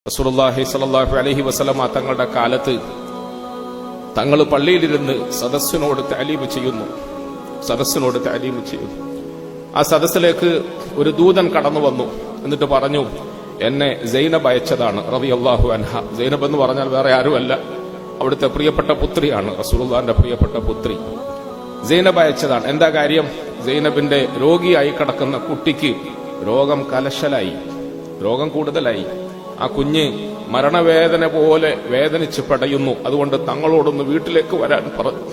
റസൂലുള്ളാഹി സ്വല്ലല്ലാഹു അലൈഹി വസല്ലമ തങ്ങളുടെ കാലത്ത് തങ്ങൾ പള്ളിയിലിരുന്ന് സദസ്സിനോട് തഅലീം ചെയ്യുന്നു. ആ സദസ്സിലേക്ക് ഒരു ദൂതൻ കടന്നു വന്നു. എന്നിട്ട് പറഞ്ഞു, എന്നെ സൈനബ് അയച്ചതാണ് റളിയല്ലാഹു അൻഹ. സൈനബ് എന്ന് പറഞ്ഞാൽ വേറെ ആരുമല്ല, അവിടുത്തെ പ്രിയപ്പെട്ട പുത്രിയാണ്, റസൂലുള്ളാഹിന്റെ പ്രിയപ്പെട്ട പുത്രി. സൈനബ് അയച്ചതാണ്. എന്താ കാര്യം? സൈനബിന്റെ രോഗിയായി കിടക്കുന്ന കുട്ടിക്ക് രോഗം കലശലായി, രോഗം കൂടുതലായി. ആ കുഞ്ഞ് മരണവേദന പോലെ വേദനിച്ച് പടയുന്നു. അതുകൊണ്ട് തങ്ങളോടൊന്ന് വീട്ടിലേക്ക് വരാൻ പറഞ്ഞു.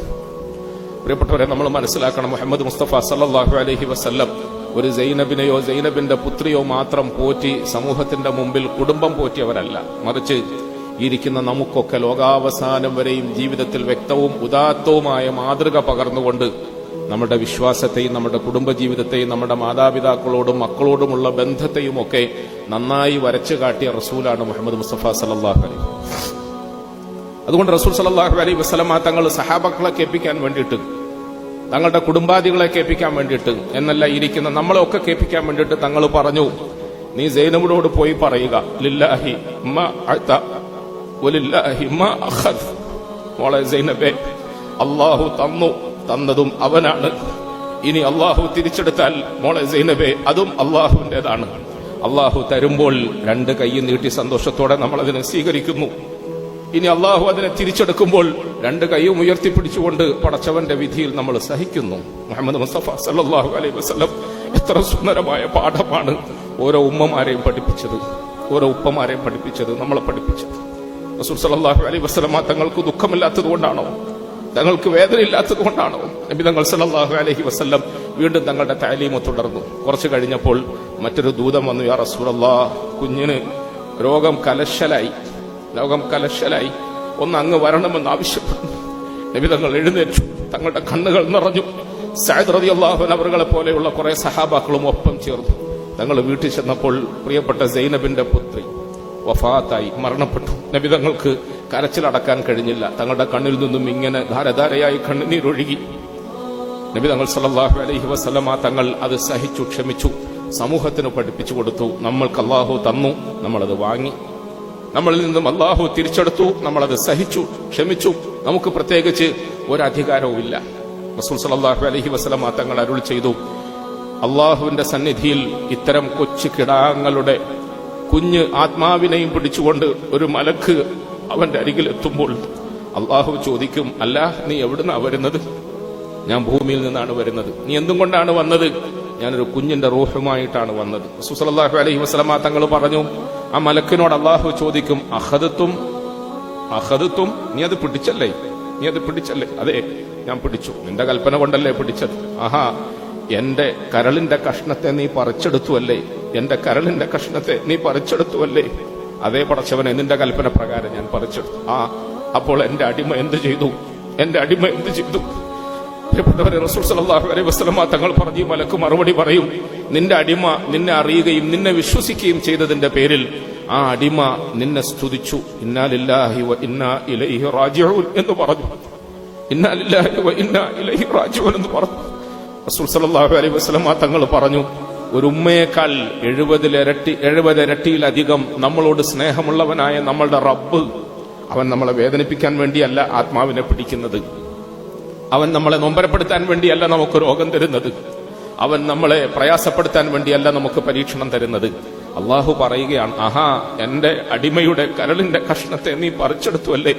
പ്രിയപ്പെട്ടവരെ, നമ്മൾ മനസ്സിലാക്കണം, മുഹമ്മദ് മുസ്തഫ സല്ലല്ലാഹു അലൈഹി വസല്ലം ഒരു സൈനബിനെയോ സൈനബിന്റെ പുത്രിയോ മാത്രം പോറ്റി സമൂഹത്തിന്റെ മുമ്പിൽ കുടുംബം പോറ്റിയവരല്ല. മറിച്ച് ഇരിക്കുന്ന നമുക്കൊക്കെ ലോകാവസാനം വരെയും ജീവിതത്തിൽ വ്യക്തവും ഉദാത്തവുമായ മാതൃക പകർന്നുകൊണ്ട് നമ്മുടെ വിശ്വാസത്തെയും നമ്മുടെ കുടുംബജീവിതത്തെയും നമ്മുടെ മാതാപിതാക്കളോടും മക്കളോടുമുള്ള ബന്ധത്തെയും ഒക്കെ നന്നായി വരച്ചു കാട്ടിയ റസൂലാണ് മുഹമ്മദ് മുസ്തഫ സല്ലല്ലാഹു അലൈഹി. അതുകൊണ്ട് റസൂൽ സല്ലല്ലാഹു അലൈഹി വസല്ലമ തങ്ങൾ സഹാബക്കളെ കേൾപ്പിക്കാൻ വേണ്ടിയിട്ട്, തങ്ങളുടെ കുടുംബാദികളെ കേൾപ്പിക്കാൻ വേണ്ടിയിട്ട് എന്നല്ല, ഇരിക്കുന്ന നമ്മളെയൊക്കെ കേൾപ്പിക്കാൻ വേണ്ടിയിട്ട് തങ്ങൾ പറഞ്ഞു, നീ സൈനബിനോട് പോയി പറയുക, ലില്ലാഹി മാ അഅത വലില്ലാഹി മാ അഖദ്. മോളെ സൈനബേ, അല്ലാഹു തന്നതും അവനാണ്. ഇനി അള്ളാഹു തിരിച്ചെടുത്താൽ മോളെ സൈനബേ, അതും അള്ളാഹുവിൻ്റെതാണ്. അള്ളാഹു തരുമ്പോൾ രണ്ട് കൈ നീട്ടി സന്തോഷത്തോടെ നമ്മൾ അതിനെ സ്വീകരിക്കുന്നു. ഇനി അള്ളാഹു അതിനെ തിരിച്ചെടുക്കുമ്പോൾ രണ്ട് കൈയും ഉയർത്തിപ്പിടിച്ചുകൊണ്ട് പടച്ചവന്റെ വിധിയിൽ നമ്മൾ സഹിക്കുന്നു. മുഹമ്മദ് മുസ്തഫ സല്ലല്ലാഹു അലൈഹി വസല്ലം എത്ര സുന്ദരമായ പാഠമാണ് ഓരോ ഉമ്മമാരെയും പഠിപ്പിച്ചത്, ഓരോ ഉപ്പമാരെയും പഠിപ്പിച്ചത്, നമ്മളെ പഠിപ്പിച്ചത്. റസൂൽ സല്ലല്ലാഹു അലൈഹി വസല്ലമ തങ്ങൾക്ക് ദുഃഖമില്ലാത്തത് കൊണ്ടാണോ, തങ്ങൾക്ക് വേദനയില്ലാത്തത് കൊണ്ടാണോ നബി തങ്ങൾ സല്ലല്ലാഹു അലൈഹി വസല്ലം വീണ്ടും തങ്ങളുടെ തഅലീമ് തുടർന്നു. കുറച്ചു കഴിഞ്ഞപ്പോൾ മറ്റൊരു ദൂതൻ വന്നു, യാ റസൂലല്ലാഹ്, കുഞ്ഞിന് രോഗം കലശലായി, ഒന്ന് അങ്ങ് വരണമെന്ന് ആവശ്യപ്പെട്ടു. നബി തങ്ങൾ എഴുന്നേറ്റു, തങ്ങളുടെ കണ്ണുകൾ നിറഞ്ഞു. സഅദ് റളിയല്ലാഹു അൻഹു അവരുടെ പോലെയുള്ള കുറെ സഹാബാക്കളും ഒപ്പം ചേർന്നു. തങ്ങൾ വീട്ടിൽ ചെന്നപ്പോൾ പ്രിയപ്പെട്ട സൈനബിന്റെ പുത്രി വഫാത്തായി, മരണപ്പെട്ടു. നബി തങ്ങൾക്ക് കരച്ചിലടക്കാൻ കഴിഞ്ഞില്ല. തങ്ങളുടെ കണ്ണിൽ നിന്നും ഇങ്ങനെ ധാരധാരയായി കണ്ണുനീരൊഴുകി. നബി തങ്ങൾ സല്ലല്ലാഹു അലൈഹി വസല്ലമ തങ്ങൾ അത് സഹിച്ചു, ക്ഷമിച്ചു, സമൂഹത്തിന് പഠിപ്പിച്ചു കൊടുത്തു. നമ്മൾക്ക് അല്ലാഹു തന്നു, നമ്മളത് വാങ്ങി. നമ്മളിൽ നിന്നും അല്ലാഹു തിരിച്ചെടുത്തു, നമ്മളത് സഹിച്ചു, ക്ഷമിച്ചു. നമുക്ക് പ്രത്യേകിച്ച് ഒരധികാരവും ഇല്ല. റസൂൽ സല്ലല്ലാഹു അലൈഹി വസല്ലമ തങ്ങൾ അരുൾ ചെയ്തു, അല്ലാഹുവിന്റെ സന്നിധിയിൽ ഇത്തരം കൊച്ചു കിടാങ്ങളുടെ കുഞ്ഞ് ആത്മാവിനെയും പിടിച്ചുകൊണ്ട് ഒരു മലക്ക് അവന്റെ അരികിൽ എത്തുമ്പോൾ അള്ളാഹു ചോദിക്കും, അല്ല, നീ എവിടുന്നാ വരുന്നത്? ഞാൻ ഭൂമിയിൽ നിന്നാണ് വരുന്നത്. നീ എന്തും കൊണ്ടാണ് വന്നത്? ഞാനൊരു കുഞ്ഞിന്റെ റൂഹുമായിട്ടാണ് വന്നത്. റസൂൽ സല്ലല്ലാഹു അലൈഹി വസല്ലമ തങ്ങൾ പറഞ്ഞു, ആ മലക്കിനോട് അള്ളാഹു ചോദിക്കും, അഖദതും, നീ അത് പിടിച്ചല്ലേ? അതെ, ഞാൻ പിടിച്ചു. നിന്റെ കൽപ്പന കൊണ്ടല്ലേ പിടിച്ചത്? ആഹാ, എന്റെ കരളിന്റെ കഷ്ണത്തെ നീ പറിച്ചെടുത്തുവല്ലേ? അതേ പടച്ചവനെ, നിന്റെ കൽപ്പന പ്രകാരം ഞാൻ പറിച്ചെടുത്തു. അപ്പോൾ എന്റെ അടിമ എന്ത് ചെയ്തു? പ്രിയപ്പെട്ടവരെ, റസൂൽ സല്ലല്ലാഹു അലൈഹി വസല്ലമ തങ്ങൾ പറഞ്ഞു, മലക്ക് മറുപടി പറയും, നിന്റെ അടിമ നിന്നെ അറിയുകയും നിന്നെ വിശ്വസിക്കുകയും ചെയ്തതിന്റെ പേരിൽ ആ അടിമ നിന്നെ സ്തുതിച്ചു. ഇന്നാ ലില്ലാഹി വ ഇന്നാ ഇലൈഹി റാജിഊൻ എന്ന് പറഞ്ഞു. റസൂൽ സല്ലല്ലാഹു അലൈഹി വസല്ലമ തങ്ങൾ പറഞ്ഞു, ഒരു ഉമ്മയേക്കാൾ 70 ഇരട്ടിയിലധികം നമ്മളോട് സ്നേഹമുള്ളവനായ നമ്മളുടെ റബ്ബ്, അവൻ നമ്മളെ വേദനിപ്പിക്കാൻ വേണ്ടിയല്ല ആത്മാവിനെ പിടിക്കുന്നത്. അവൻ നമ്മളെ നൊമ്പരപ്പെടുത്താൻ വേണ്ടിയല്ല നമുക്ക് രോഗം തരുന്നത്. അവൻ നമ്മളെ പ്രയാസപ്പെടുത്താൻ വേണ്ടിയല്ല നമുക്ക് പരീക്ഷണം തരുന്നത്. അള്ളാഹു പറയുകയാണ്, ആഹാ, എന്റെ അടിമയുടെ കരളിന്റെ കഷ്ണത്തെ നീ പറിച്ചെടുത്തു അല്ലേ?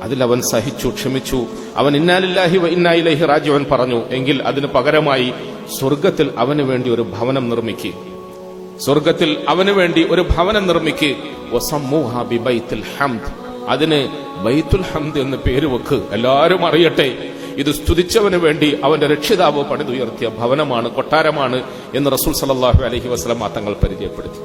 അതിലവൻ സഹിച്ചു, ക്ഷമിച്ചു. അവൻ ഇന്നാ ലില്ലാഹി വ ഇന്നാ ഇലൈഹി റാജിഊൻ പറഞ്ഞു. എങ്കിൽ അതിന് പകരമായി സ്വർഗത്തിൽ അവന് വേണ്ടി ഒരു ഭവനം നിർമ്മിക്ക്. വസമ്മൂഹാ ബിബൈത്തുൽ ഹംദ്, അതിന് ബൈത്തുൽ ഹംദ് എന്ന് പേര് വെക്ക്. എല്ലാവരും അറിയട്ടെ, ഇത് സ്തുതിച്ചവന് വേണ്ടി അവന്റെ രക്ഷിതാവ് പണിതുയർത്തിയ ഭവനമാണ്, കൊട്ടാരമാണ് എന്ന് റസൂൽ സല്ലല്ലാഹു അലൈഹി വസല്ലം തങ്ങൾ പരിചയപ്പെടുത്തി.